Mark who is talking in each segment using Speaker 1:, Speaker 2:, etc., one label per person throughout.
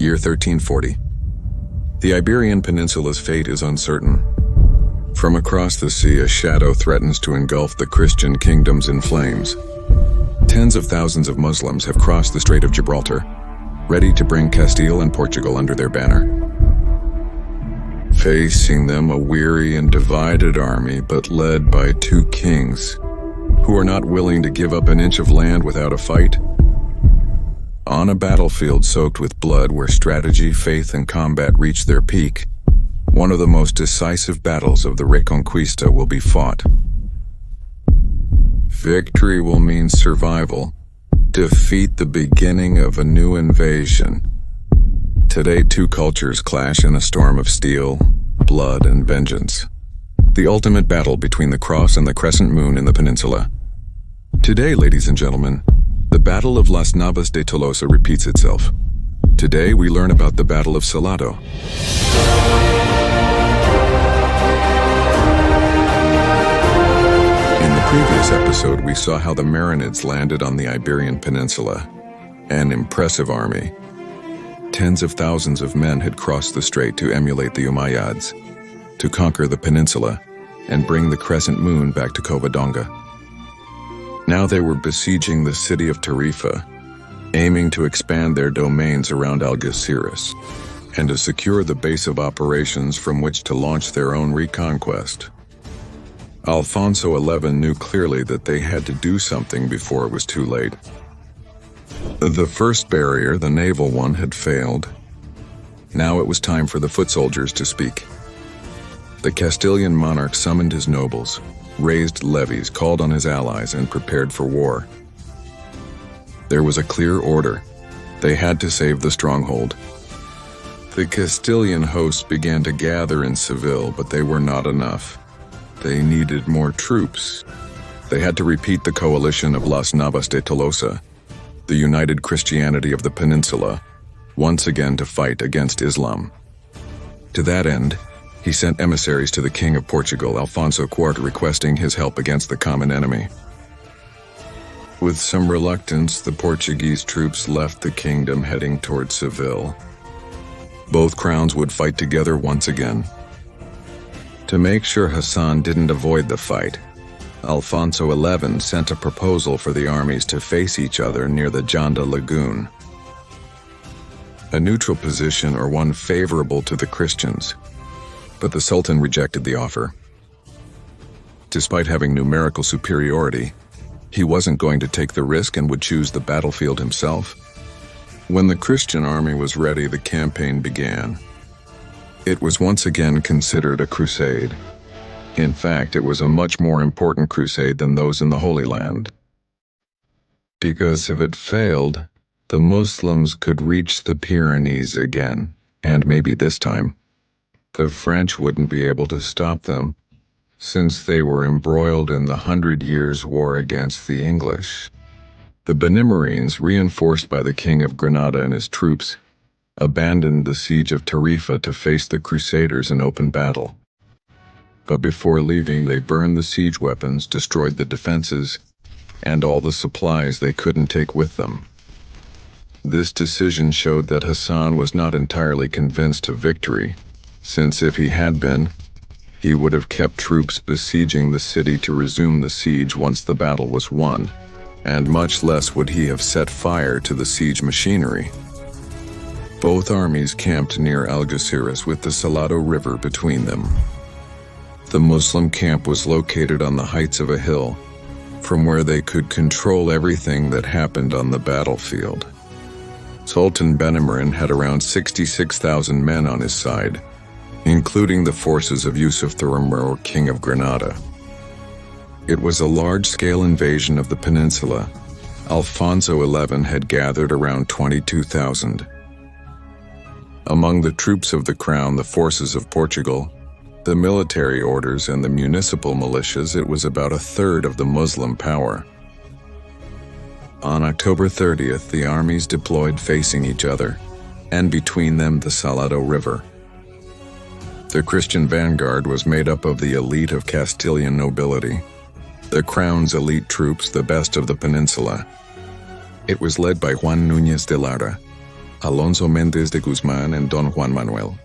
Speaker 1: Year 1340. The Iberian Peninsula's fate is uncertain. From across the sea, a shadow threatens to engulf the Christian kingdoms in flames. Tens of thousands of Muslims have crossed the Strait of Gibraltar, ready to bring Castile and Portugal under their banner. Facing them, a weary and divided army, but led by two kings who are not willing to give up an inch of land without a fight. On a battlefield soaked with blood where strategy, faith, and combat reach their peak, one of the most decisive battles of the Reconquista will be fought. Victory will mean survival, defeat the beginning of a new invasion. Today, two cultures clash in a storm of steel, blood, and vengeance. The ultimate battle between the Cross and the Crescent Moon in the peninsula. Today, ladies and gentlemen, the Battle of Las Navas de Tolosa repeats itself. Today, we learn about the Battle of Salado. In the previous episode, we saw how the Marinids landed on the Iberian Peninsula. An impressive army. Tens of thousands of men had crossed the strait to emulate the Umayyads, to conquer the peninsula, and bring the Crescent Moon back to Covadonga. Now they were besieging the city of Tarifa, aiming to expand their domains around Algeciras, and to secure the base of operations from which to launch their own reconquest. Alfonso XI knew clearly that they had to do something before it was too late. The first barrier, the naval one, had failed. Now it was time for the foot soldiers to speak. The Castilian monarch summoned his nobles, raised levies, called on his allies, and prepared for war. There was a clear order. They had to save the stronghold. The Castilian hosts began to gather in Seville, but they were not enough. They needed more troops. They had to repeat the coalition of Las Navas de Tolosa, the united Christianity of the peninsula, once again to fight against Islam. To that end, he sent emissaries to the King of Portugal, Alfonso IV, requesting his help against the common enemy. With some reluctance, the Portuguese troops left the kingdom heading toward Seville. Both crowns would fight together once again. To make sure Hassan didn't avoid the fight, Alfonso XI sent a proposal for the armies to face each other near the Janda Lagoon. A neutral position or one favorable to the Christians. But the Sultan rejected the offer. Despite having numerical superiority, he wasn't going to take the risk and would choose the battlefield himself. When the Christian army was ready, the campaign began. It was once again considered a crusade. In fact, it was a much more important crusade than those in the Holy Land. Because if it failed, the Muslims could reach the Pyrenees again, and maybe this time, the French wouldn't be able to stop them, since they were embroiled in the 100 Years' War against the English. The Preliminaries, reinforced by the King of Granada and his troops, abandoned the siege of Tarifa to face the Crusaders in open battle. But before leaving, they burned the siege weapons, destroyed the defenses, and all the supplies they couldn't take with them. This decision showed that Hassan was not entirely convinced of victory, since if he had been, he would have kept troops besieging the city to resume the siege once the battle was won, and much less would he have set fire to the siege machinery. Both armies camped near Algeciras with the Salado River between them. The Muslim camp was located on the heights of a hill, from where they could control everything that happened on the battlefield. Sultan Benimrin had around 66,000 men on his side, including the forces of Yusuf III, King of Granada. It was a large-scale invasion of the peninsula. Alfonso XI had gathered around 22,000. Among the troops of the crown, the forces of Portugal, the military orders, and the municipal militias, it was about a third of the Muslim power. On October 30th, the armies deployed facing each other, and between them the Salado River. The Christian vanguard was made up of the elite of Castilian nobility, the crown's elite troops, the best of the peninsula. It was led by Juan Núñez de Lara, Alonso Méndez de Guzmán and Don Juan Manuel.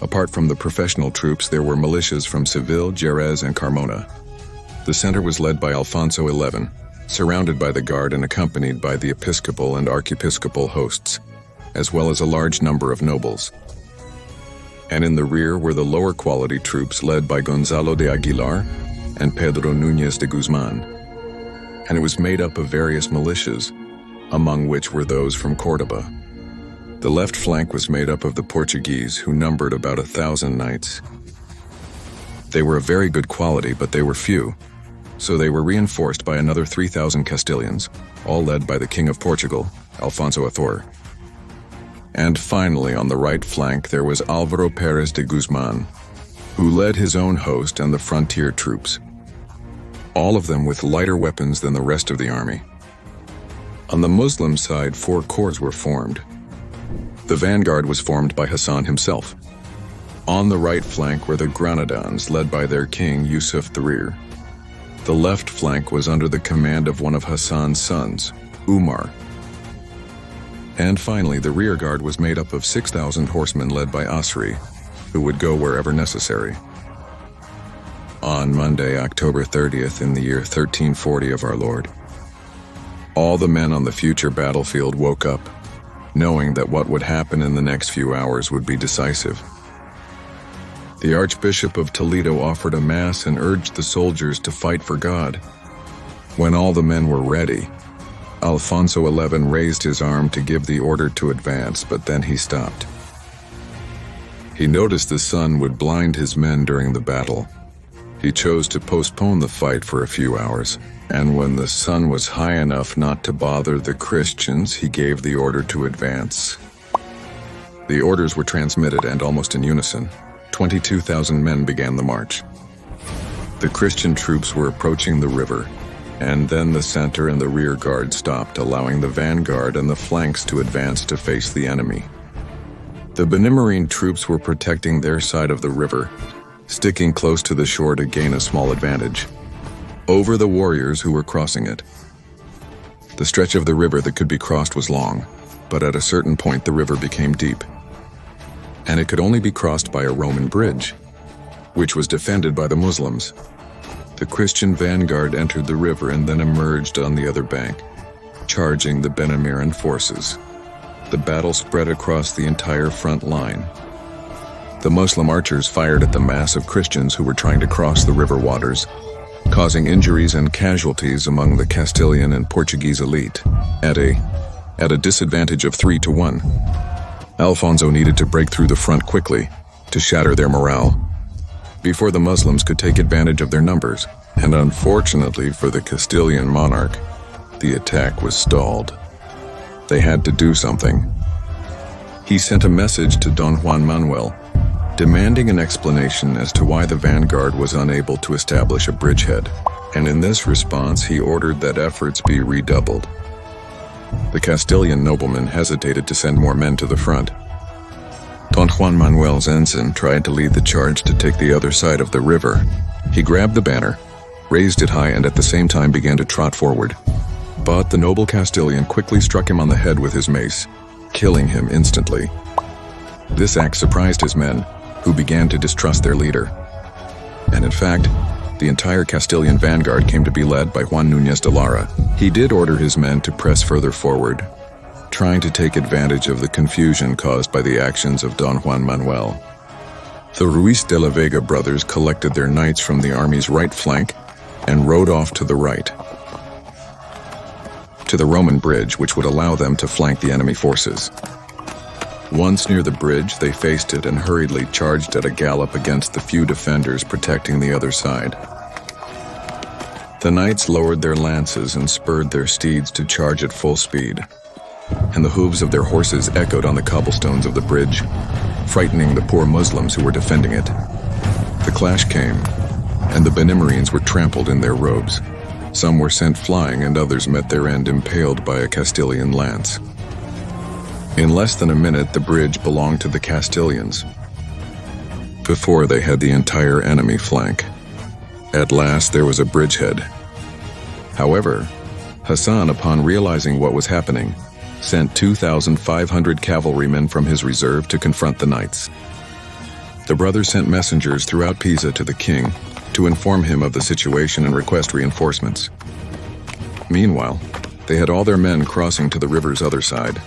Speaker 1: Apart from the professional troops, there were militias from Seville, Jerez, and Carmona. The center was led by Alfonso XI, surrounded by the guard and accompanied by the episcopal and archiepiscopal hosts, as well as a large number of nobles. And in the rear were the lower quality troops led by Gonzalo de Aguilar and Pedro Núñez de Guzmán. And it was made up of various militias, among which were those from Córdoba. The left flank was made up of the Portuguese, who numbered about 1,000 knights. They were of very good quality, but they were few, so they were reinforced by another 3,000 Castilians, all led by the King of Portugal, Alfonso XIII. And finally, on the right flank, there was Álvaro Pérez de Guzmán, who led his own host and the frontier troops, all of them with lighter weapons than the rest of the army. On the Muslim side, 4 corps were formed. The vanguard was formed by Hassan himself. On the right flank were the Granadans, led by their king, Yusuf III. The left flank was under the command of one of Hassan's sons, Umar. And finally, the rear guard was made up of 6,000 horsemen led by Asri, who would go wherever necessary. On Monday, October 30th, in the year 1340 of our Lord, all the men on the future battlefield woke up, knowing that what would happen in the next few hours would be decisive. The Archbishop of Toledo offered a mass and urged the soldiers to fight for God. When all the men were ready, Alfonso XI raised his arm to give the order to advance, but then he stopped. He noticed the sun would blind his men during the battle. He chose to postpone the fight for a few hours, and when the sun was high enough not to bother the Christians, he gave the order to advance. The orders were transmitted, and almost in unison, 22,000 men began the march. The Christian troops were approaching the river, and then the center and the rear guard stopped, allowing the vanguard and the flanks to advance to face the enemy. The Benimarine troops were protecting their side of the river, sticking close to the shore to gain a small advantage over the warriors who were crossing it. The stretch of the river that could be crossed was long, but at a certain point the river became deep, and it could only be crossed by a Roman bridge, which was defended by the Muslims. The Christian vanguard entered the river and then emerged on the other bank, charging the Benimiran forces. The battle spread across the entire front line. The Muslim archers fired at the mass of Christians who were trying to cross the river waters, causing injuries and casualties among the Castilian and Portuguese elite, at a disadvantage of 3-1. Alfonso needed to break through the front quickly to shatter their morale before the Muslims could take advantage of their numbers, and unfortunately for the Castilian monarch, the attack was stalled. They had to do something. He sent a message to Don Juan Manuel, demanding an explanation as to why the vanguard was unable to establish a bridgehead, and in this response he ordered that efforts be redoubled. The Castilian noblemen hesitated to send more men to the front. Don Juan Manuel's ensign tried to lead the charge to take the other side of the river. He grabbed the banner, raised it high, and at the same time began to trot forward. But the noble Castilian quickly struck him on the head with his mace, killing him instantly. This act surprised his men, who began to distrust their leader. And in fact, the entire Castilian vanguard came to be led by Juan Núñez de Lara. He did order his men to press further forward, trying to take advantage of the confusion caused by the actions of Don Juan Manuel. The Ruiz de la Vega brothers collected their knights from the army's right flank and rode off to the right, to the Roman bridge, which would allow them to flank the enemy forces. Once near the bridge, they faced it and hurriedly charged at a gallop against the few defenders protecting the other side. The knights lowered their lances and spurred their steeds to charge at full speed, and the hooves of their horses echoed on the cobblestones of the bridge, frightening the poor Muslims who were defending it. The clash came, and the Benimarines were trampled in their robes. Some were sent flying, and others met their end impaled by a Castilian lance. In less than a minute, the bridge belonged to the Castilians, before they had the entire enemy flank. At last, there was a bridgehead. However, Hassan, upon realizing what was happening, sent 2,500 cavalrymen from his reserve to confront the knights. The brothers sent messengers throughout Pisa to the king to inform him of the situation and request reinforcements. Meanwhile, they had all their men crossing to the river's other side.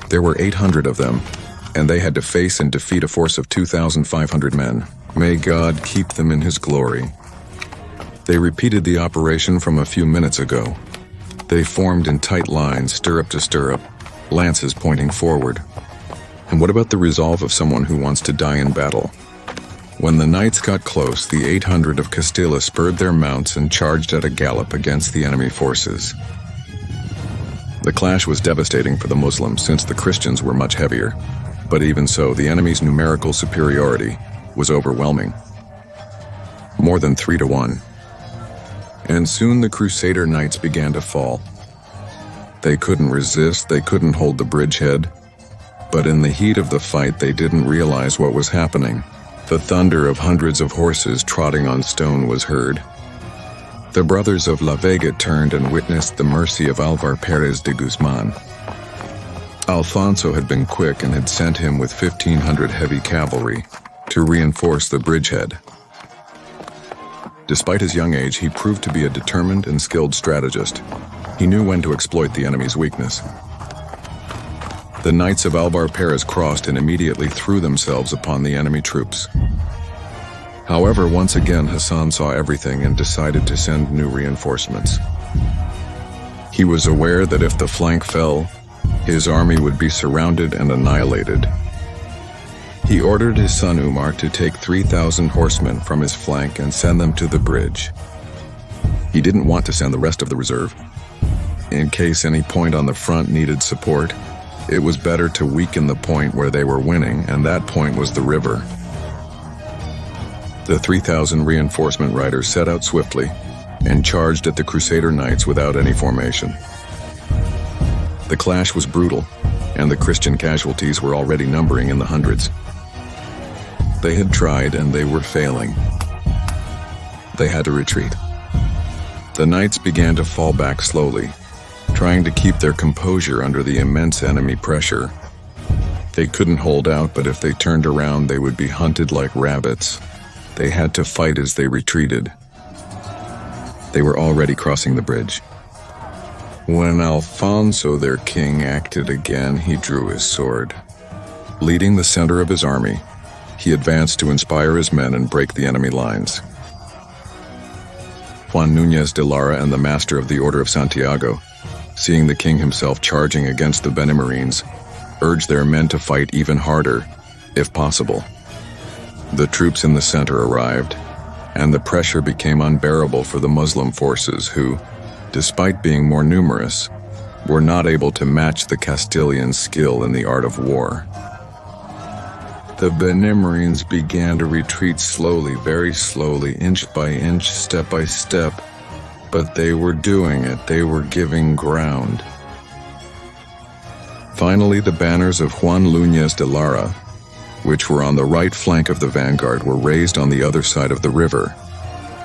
Speaker 1: There were 800 of them, and they had to face and defeat a force of 2,500 men. May God keep them in his glory. They repeated the operation from a few minutes ago. They formed in tight lines, stirrup to stirrup, lances pointing forward. And what about the resolve of someone who wants to die in battle? When the knights got close, the 800 of Castilla spurred their mounts and charged at a gallop against the enemy forces. The clash was devastating for the Muslims since the Christians were much heavier, but even so, the enemy's numerical superiority was overwhelming. More than 3-1. And soon the Crusader knights began to fall. They couldn't resist, they couldn't hold the bridgehead, but in the heat of the fight they didn't realize what was happening. The thunder of hundreds of horses trotting on stone was heard. The brothers of La Vega turned and witnessed the mercy of Alvar Perez de Guzman. Alfonso had been quick and had sent him with 1,500 heavy cavalry to reinforce the bridgehead. Despite his young age, he proved to be a determined and skilled strategist. He knew when to exploit the enemy's weakness. The knights of Alvar Perez crossed and immediately threw themselves upon the enemy troops. However, once again Hassan saw everything and decided to send new reinforcements. He was aware that if the flank fell, his army would be surrounded and annihilated. He ordered his son Umar to take 3,000 horsemen from his flank and send them to the bridge. He didn't want to send the rest of the reserve. In case any point on the front needed support, it was better to weaken the point where they were winning, and that point was the river. The 3,000 reinforcement riders set out swiftly and charged at the Crusader knights without any formation. The clash was brutal, and the Christian casualties were already numbering in the hundreds. They had tried and they were failing. They had to retreat. The knights began to fall back slowly, trying to keep their composure under the immense enemy pressure. They couldn't hold out, but if they turned around, they would be hunted like rabbits. They had to fight as they retreated. They were already crossing the bridge. When Alfonso, their king, acted again, he drew his sword. Leading the center of his army, he advanced to inspire his men and break the enemy lines. Juan Núñez de Lara and the Master of the Order of Santiago, seeing the king himself charging against the Preliminaries, urged their men to fight even harder, if possible. The troops in the center arrived, and the pressure became unbearable for the Muslim forces who, despite being more numerous, were not able to match the Castilian skill in the art of war. The Preliminaries began to retreat slowly, very slowly, inch by inch, step by step, but they were doing it, they were giving ground. Finally, the banners of Juan Núñez de Lara, which were on the right flank of the vanguard, were raised on the other side of the river,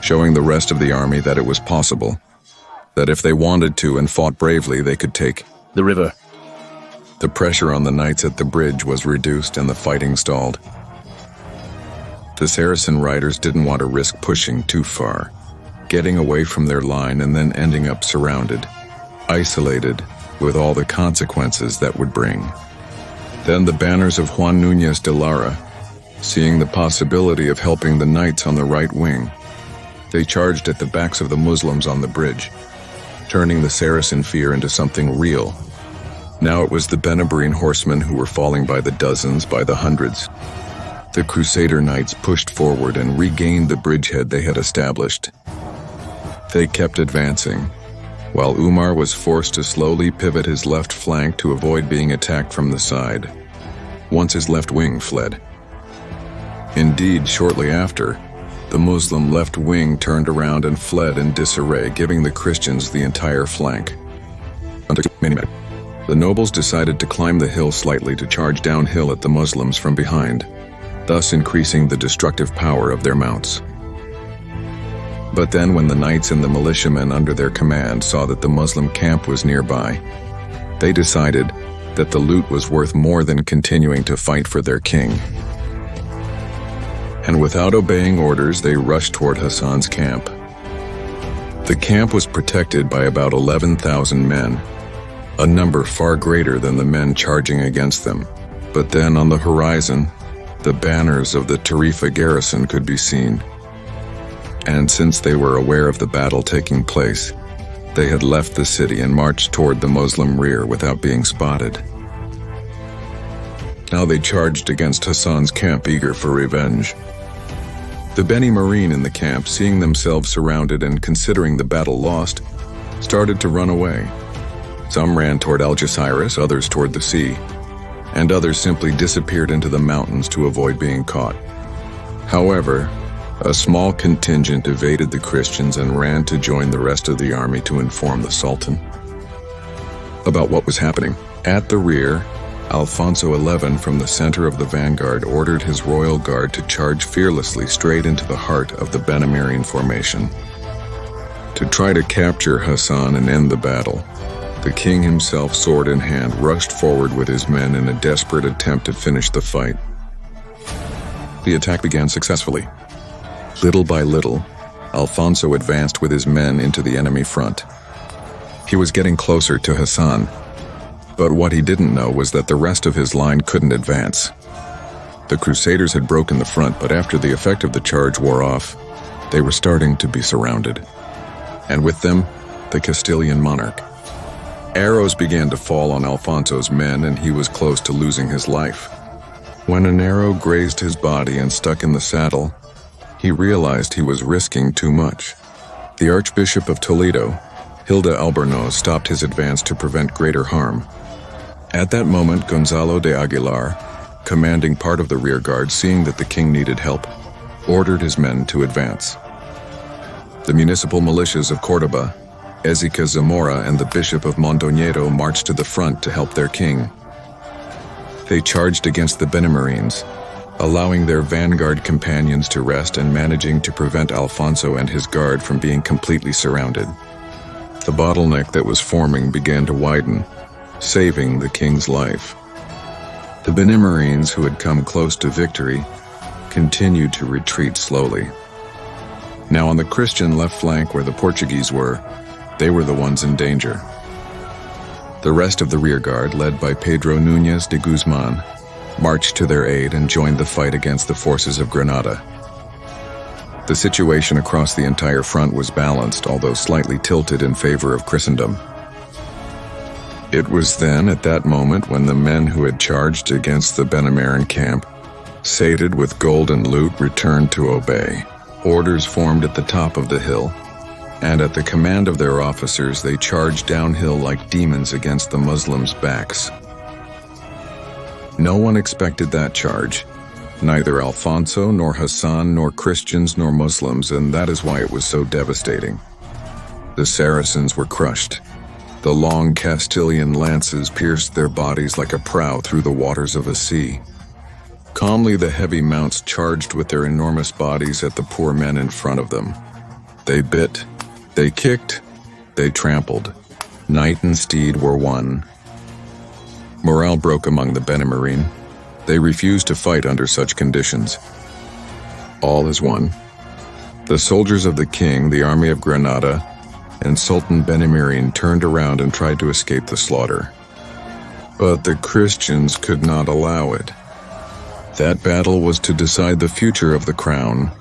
Speaker 1: showing the rest of the army that it was possible, that if they wanted to and fought bravely, they could take
Speaker 2: the river.
Speaker 1: The pressure on the knights at the bridge was reduced and the fighting stalled. The Saracen riders didn't want to risk pushing too far, getting away from their line and then ending up surrounded, isolated, with all the consequences that would bring. Then the banners of Juan Núñez de Lara, seeing the possibility of helping the knights on the right wing, they charged at the backs of the Muslims on the bridge, turning the Saracen fear into something real. Now it was the Benebrine horsemen who were falling by the dozens, by the hundreds. The Crusader knights pushed forward and regained the bridgehead they had established. They kept advancing, while Umar was forced to slowly pivot his left flank to avoid being attacked from the side, once his left wing fled. Indeed, shortly after, the Muslim left wing turned around and fled in disarray, giving the Christians the entire flank. The nobles decided to climb the hill slightly to charge downhill at the Muslims from behind, thus increasing the destructive power of their mounts. But then when the knights and the militiamen under their command saw that the Muslim camp was nearby, They decided that the loot was worth more than continuing to fight for their king. And without obeying orders, they rushed toward Hassan's camp. The camp was protected by about 11,000 men, a number far greater than the men charging against them. But then on the horizon, the banners of the Tarifa garrison could be seen. And since they were aware of the battle taking place, they had left the city and marched toward the Muslim rear without being spotted. Now they charged against Hassan's camp, eager for revenge. The Beni Marine in the camp, seeing themselves surrounded and considering the battle lost, started to run away. Some ran toward Algeciras, others toward the sea, and others simply disappeared into the mountains to avoid being caught. However, a small contingent evaded the Christians and ran to join the rest of the army to inform the Sultan about what was happening. At the rear, Alfonso XI from the center of the vanguard ordered his royal guard to charge fearlessly straight into the heart of the Benemarian formation. To try to capture Hassan and end the battle, the king himself, sword in hand, rushed forward with his men in a desperate attempt to finish the fight. The attack began successfully. Little by little, Alfonso advanced with his men into the enemy front. He was getting closer to Hassan, but what he didn't know was that the rest of his line couldn't advance. The Crusaders had broken the front, but after the effect of the charge wore off, they were starting to be surrounded. And with them, the Castilian monarch. Arrows began to fall on Alfonso's men, and he was close to losing his life. When an arrow grazed his body and stuck in the saddle, he realized he was risking too much. The Archbishop of Toledo, Hilda Albornoz, stopped his advance to prevent greater harm. At that moment, Gonzalo de Aguilar, commanding part of the rear guard, seeing that the king needed help, ordered his men to advance. The municipal militias of Córdoba, Ezica Zamora, and the Bishop of Mondoñedo marched to the front to help their king. They charged against the Benemarines, allowing their vanguard companions to rest and managing to prevent Alfonso and his guard from being completely surrounded. The bottleneck that was forming began to widen, saving the king's life. The Benemarines, who had come close to victory, continued to retreat slowly. Now on the Christian left flank where the Portuguese were, they were the ones in danger. The rest of the rearguard, led by Pedro Núñez de Guzmán, marched to their aid and joined the fight against the forces of Granada. The situation across the entire front was balanced, although slightly tilted in favor of Christendom. It was then, at that moment, when the men who had charged against the Benemaran camp, sated with gold and loot, returned to obey. Orders formed at the top of the hill, and at the command of their officers, they charged downhill like demons against the Muslims' backs. No one expected that charge, neither Alfonso, nor Hassan, nor Christians, nor Muslims, and that is why it was so devastating. The Saracens were crushed. The long Castilian lances pierced their bodies like a prow through the waters of a sea. Calmly, the heavy mounts charged with their enormous bodies at the poor men in front of them. They bit, they kicked, they trampled. Knight and steed were one. Morale broke among the Benemarine. They refused to fight under such conditions. All is one. The soldiers of the king, the army of Granada, and Sultan Benemirin turned around and tried to escape the slaughter. But the Christians could not allow it. That battle was to decide the future of the crown,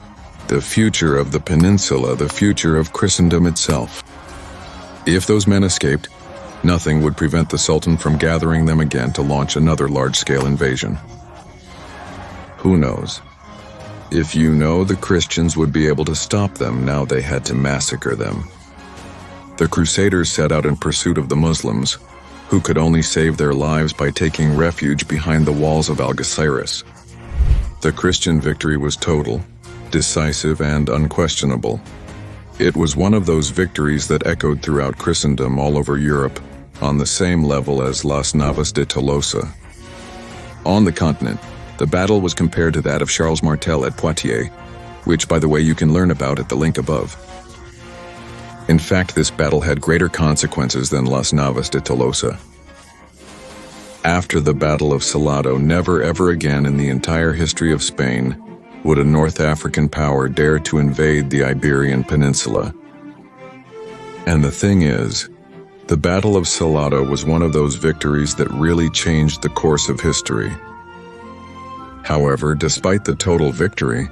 Speaker 1: the future of the peninsula, the future of Christendom itself. If those men escaped, nothing would prevent the Sultan from gathering them again to launch another large-scale invasion. Who knows? If you know, the Christians would be able to stop them. Now they had to massacre them. The Crusaders set out in pursuit of the Muslims, who could only save their lives by taking refuge behind the walls of Algeciras. The Christian victory was total, decisive, and unquestionable. It was one of those victories that echoed throughout Christendom all over Europe, on the same level as Las Navas de Tolosa. On the continent, the battle was compared to that of Charles Martel at Poitiers, which, by the way, you can learn about at the link above. In fact, this battle had greater consequences than Las Navas de Tolosa. After the Battle of Salado, never ever again in the entire history of Spain would a North African power dare to invade the Iberian Peninsula. And the thing is, the Battle of Salado was one of those victories that really changed the course of history. However, despite the total victory,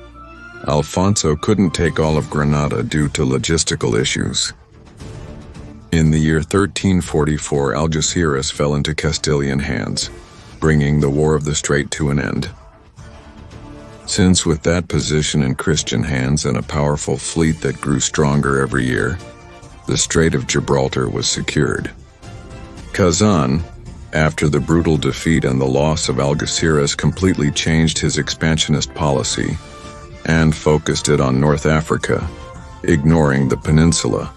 Speaker 1: Alfonso couldn't take all of Granada due to logistical issues. In the year 1344, Algeciras fell into Castilian hands, bringing the War of the Strait to an end. Since with that position in Christian hands and a powerful fleet that grew stronger every year, the Strait of Gibraltar was secured. Kazan, after the brutal defeat and the loss of Algeciras, completely changed his expansionist policy and focused it on North Africa, ignoring the peninsula.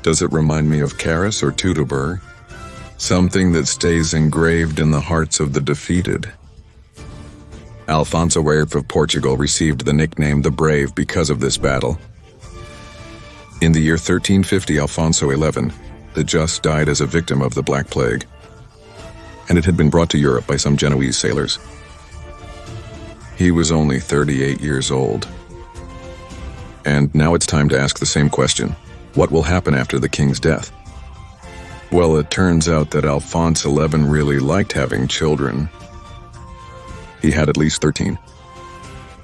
Speaker 1: Does it remind me of Caris or Teutoburg? Something that stays engraved in the hearts of the defeated. Alfonso VIII of Portugal received the nickname the Brave because of this battle. In the year 1350, Alfonso XI, the Just, died as a victim of the Black Plague, and it had been brought to Europe by some Genoese sailors. He was only 38 years old. And now it's time to ask the same question. What will happen after the king's death? Well, it turns out that Alphonse XI really liked having children. He had at least 13.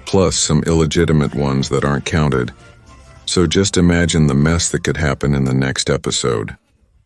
Speaker 1: Plus some illegitimate ones that aren't counted. So just imagine the mess that could happen in the next episode.